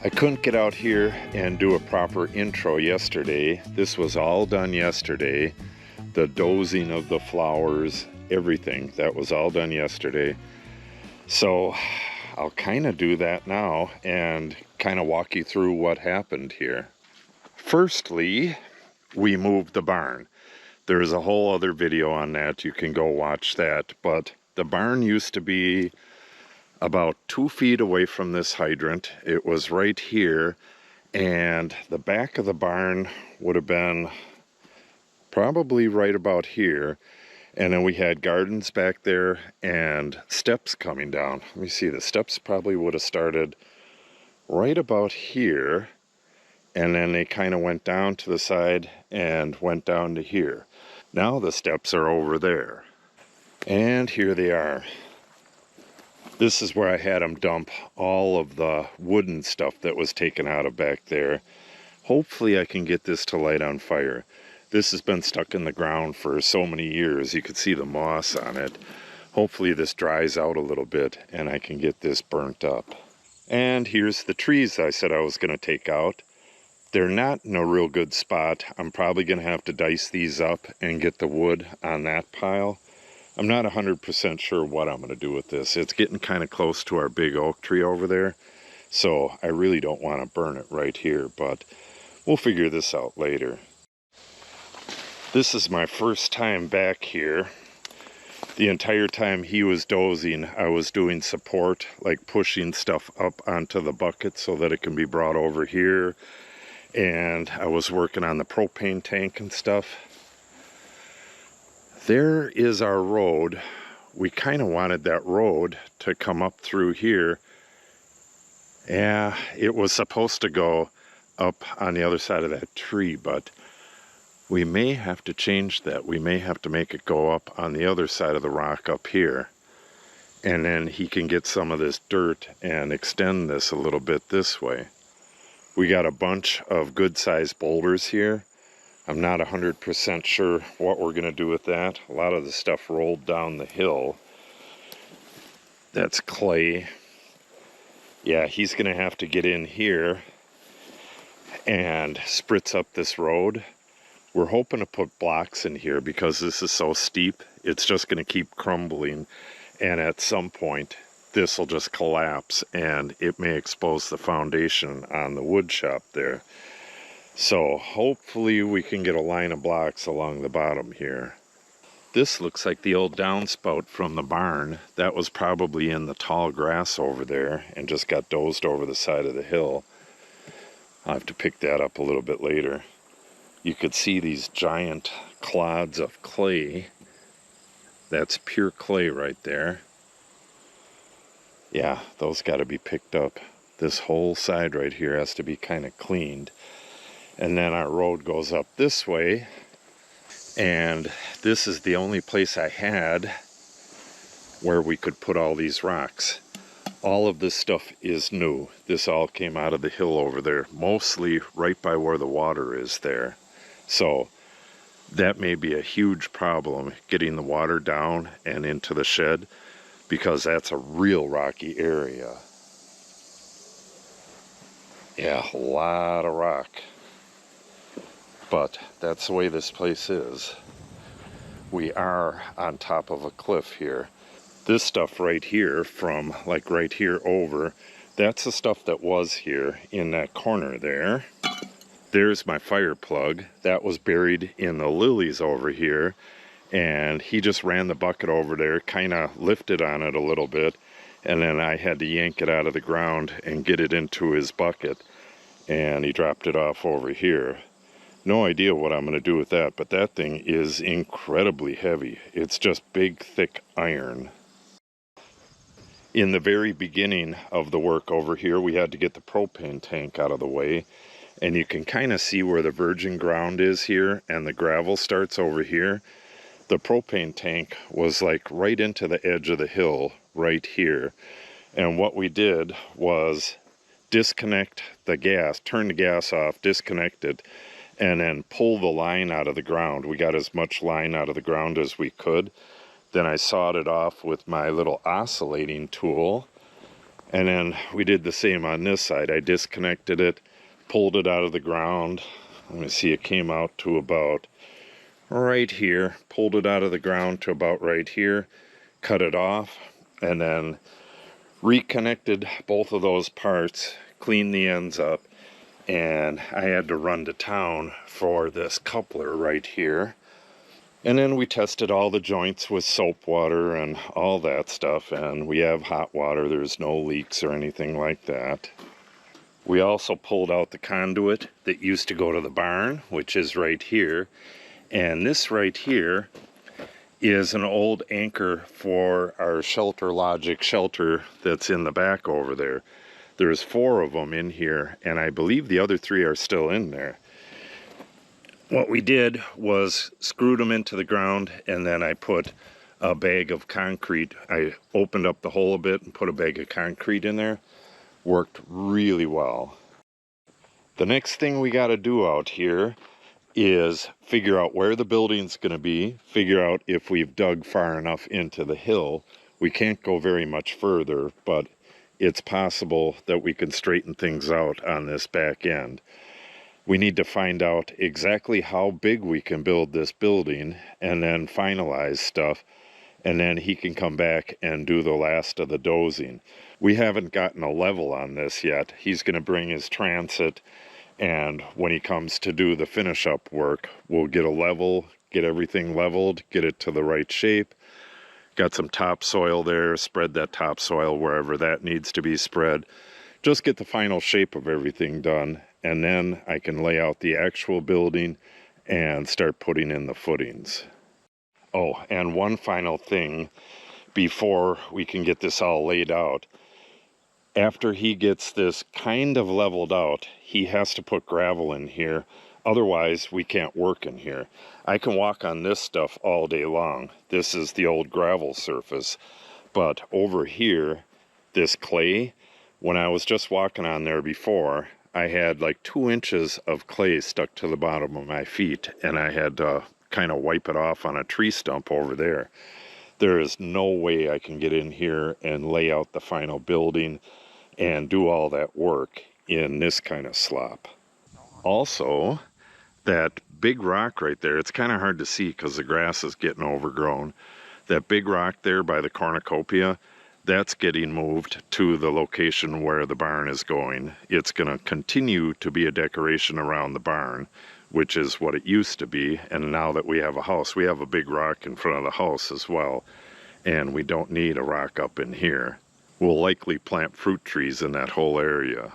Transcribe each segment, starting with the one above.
I couldn't get out here and do a proper intro yesterday. This was all done yesterday. The dozing of the flowers, everything, that was all done yesterday. So I'll kind of do that now and kind of walk you through what happened here. Firstly, we moved the barn. There's a whole other video on that. You can go watch that. But the barn used to be about 2 feet away from this hydrant. It was right here, and the back of the barn would have been probably right about here. And then we had gardens back there and steps coming down. Let me see, the steps probably would have started right about here, and then they kind of went down to the side and went down to here. Now the steps are over there, and here they are. This is where I had them dump all of the wooden stuff that was taken out of back there. Hopefully I can get this to light on fire. This has been stuck in the ground for so many years. You can see the moss on it. Hopefully this dries out a little bit and I can get this burnt up. And here's the trees I said I was going to take out. They're not in a real good spot. I'm probably going to have to dice these up and get the wood on that pile. I'm not 100% sure what I'm going to do with this. It's getting kind of close to our big oak tree over there, so I really don't want to burn it right here, but we'll figure this out later. This is my first time back here. The entire time he was dozing, I was doing support, like pushing stuff up onto the bucket so that it can be brought over here, and I was working on the propane tank and stuff. There is our road. We kind of wanted that road to come up through here. Yeah, it was supposed to go up on the other side of that tree, but we may have to change that. We may have to make it go up on the other side of the rock up here. And then he can get some of this dirt and extend this a little bit this way. We got a bunch of good-sized boulders here. I'm not 100% sure what we're going to do with that. A lot of the stuff rolled down the hill. That's clay. Yeah, he's going to have to get in here and spritz up this road. We're hoping to put blocks in here because this is so steep. It's just going to keep crumbling. And at some point, this will just collapse and it may expose the foundation on the wood shop there. So hopefully we can get a line of blocks along the bottom here. This looks like the old downspout from the barn. That was probably in the tall grass over there and just got dozed over the side of the hill. I'll have to pick that up a little bit later. You could see these giant clods of clay. That's pure clay right there. Yeah, those got to be picked up. This whole side right here has to be kind of cleaned. And then our road goes up this way, and this is the only place I had where we could put all these rocks. All of this stuff is new. This all came out of the hill over there, mostly right by where the water is there. So that may be a huge problem, getting the water down and into the shed, because that's a real rocky area. Yeah, a lot of rock. But that's the way this place is. We are on top of a cliff here. This stuff right here, from like right here over, that's the stuff that was here in that corner there. There's my fire plug. That was buried in the lilies over here. And he just ran the bucket over there, kind of lifted on it a little bit. And then I had to yank it out of the ground and get it into his bucket. And he dropped it off over here. No idea what I'm going to do with that, but that thing is incredibly heavy. It's just big, thick iron. In the very beginning of the work over here, we had to get the propane tank out of the way. And you can kind of see where the virgin ground is here and the gravel starts over here. The propane tank was like right into the edge of the hill right here. And what we did was disconnect the gas, turn the gas off, disconnect it, and then pull the line out of the ground. We got as much line out of the ground as we could. Then I sawed it off with my little oscillating tool, And then we did the same on this side. I disconnected it, pulled it out of the ground. Let me see, it came out to about right here. Pulled it out of the ground to about right here, cut it off, and then reconnected both of those parts, cleaned the ends up, and I had to run to town for this coupler right here. And then we tested all the joints with soap water and all that stuff, and we have hot water. There's no leaks or anything like that. We also pulled out the conduit that used to go to the barn, which is right here. And this right here is an old anchor for our Shelter Logic shelter that's in the back over there. There's 4 of them in here, and I believe the other 3 are still in there. What we did was screwed them into the ground, and then I put a bag of concrete. I opened up the hole a bit and put a bag of concrete in there. Worked really well. The next thing we got to do out here is figure out where the building's going to be, figure out if we've dug far enough into the hill. We can't go very much further, but it's possible that we can straighten things out on this back end. We need to find out exactly how big we can build this building and then finalize stuff, and then he can come back and do the last of the dozing. We haven't gotten a level on this yet. He's going to bring his transit, and when he comes to do the finish up work, we'll get a level, get everything leveled, get it to the right shape. Got some topsoil there, spread that topsoil wherever that needs to be spread. Just get the final shape of everything done, and then I can lay out the actual building and start putting in the footings. Oh, and one final thing before we can get this all laid out. After he gets this kind of leveled out, he has to put gravel in here. Otherwise, we can't work in here. I can walk on this stuff all day long. This is the old gravel surface. But over here, this clay, when I was just walking on there before, I had like 2 inches of clay stuck to the bottom of my feet, and I had to kind of wipe it off on a tree stump over there. There is no way I can get in here and lay out the final building and do all that work in this kind of slop. Also, that big rock right there, it's kind of hard to see because the grass is getting overgrown. That big rock there by the cornucopia, that's getting moved to the location where the barn is going. It's going to continue to be a decoration around the barn, which is what it used to be. And now that we have a house, we have a big rock in front of the house as well. And we don't need a rock up in here. We'll likely plant fruit trees in that whole area.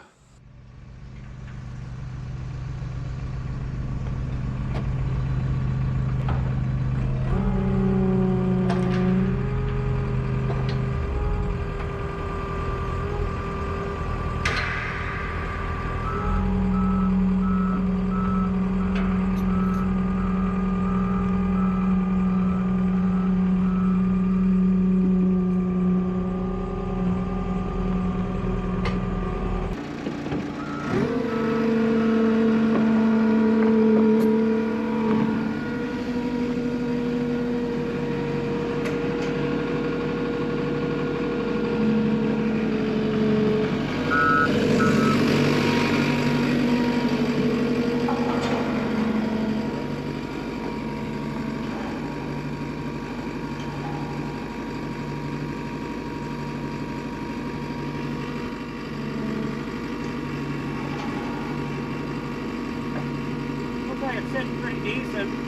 It's sitting pretty decent.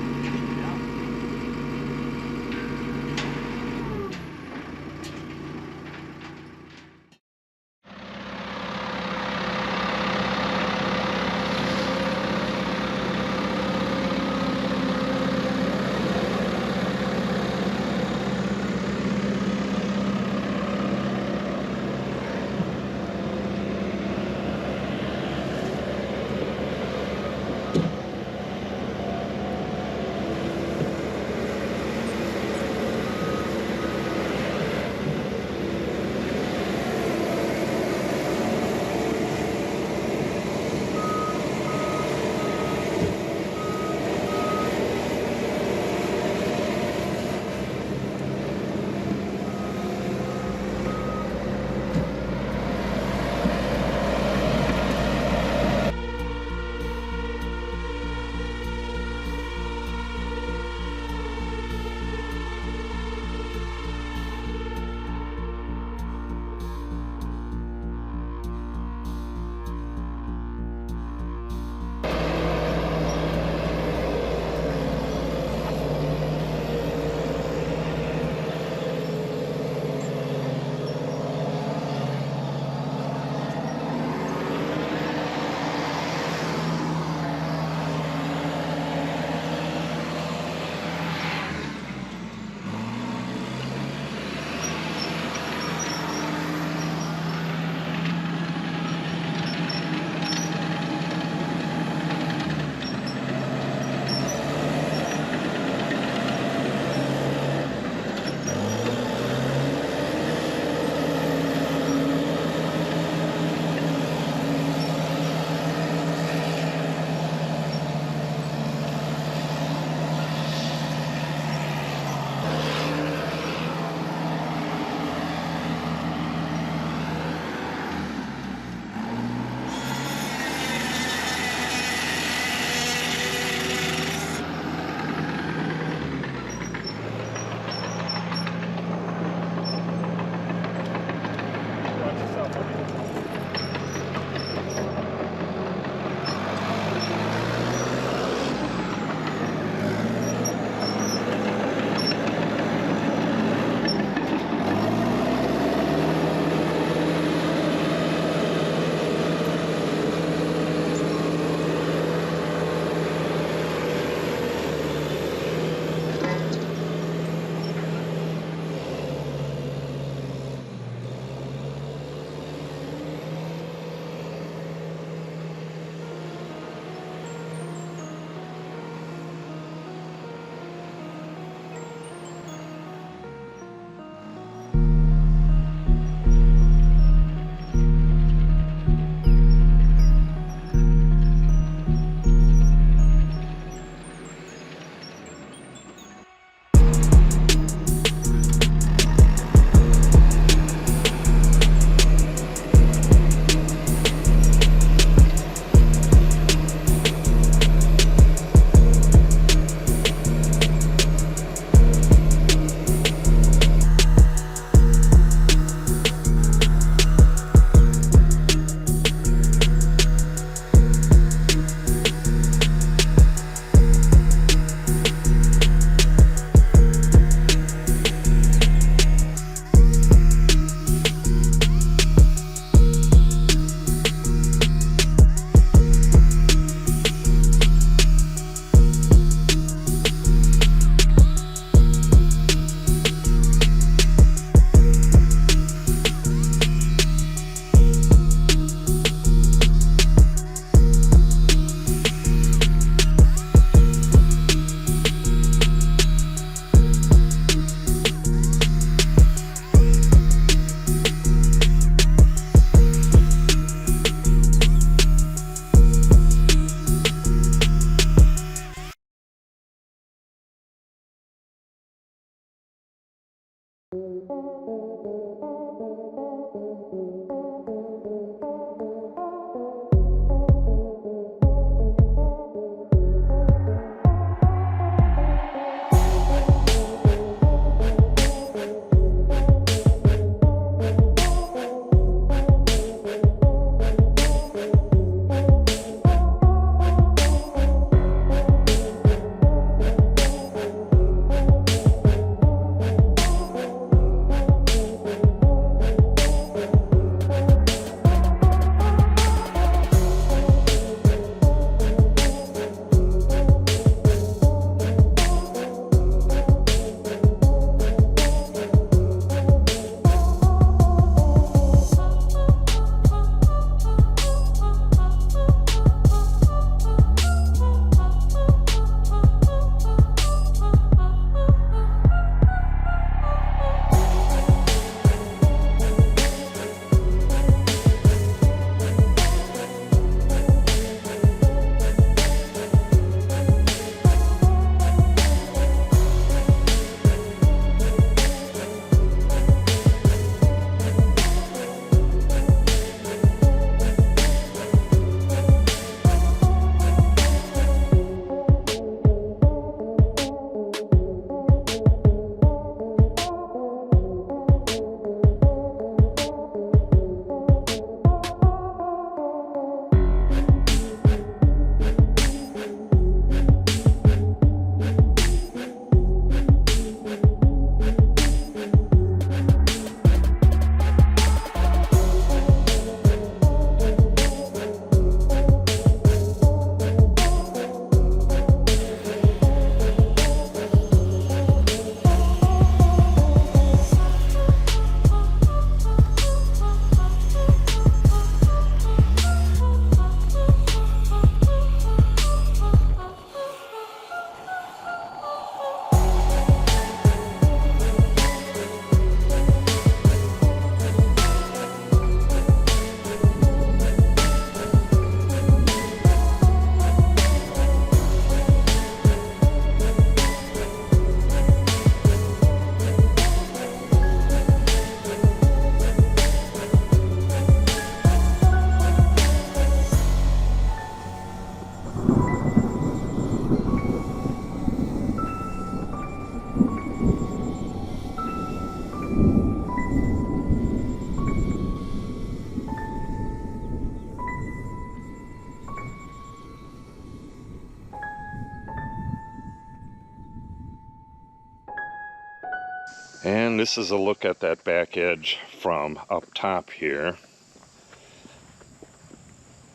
And this is a look at that back edge from up top here.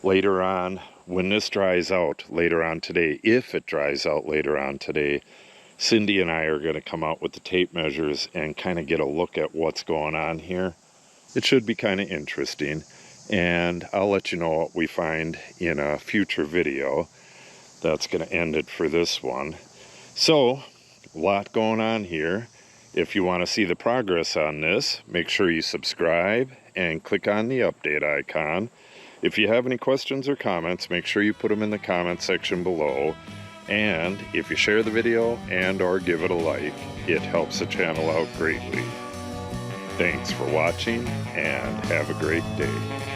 Later on, when this dries out later on today, if it dries out later on today, Cindy and I are going to come out with the tape measures and kind of get a look at what's going on here. It should be kind of interesting, and I'll let you know what we find in a future video. That's going to end it for this one. So, a lot going on here. If you want to see the progress on this, make sure you subscribe and click on the update icon. If you have any questions or comments, make sure you put them in the comment section below. And if you share the video and or give it a like, it helps the channel out greatly. Thanks for watching and have a great day.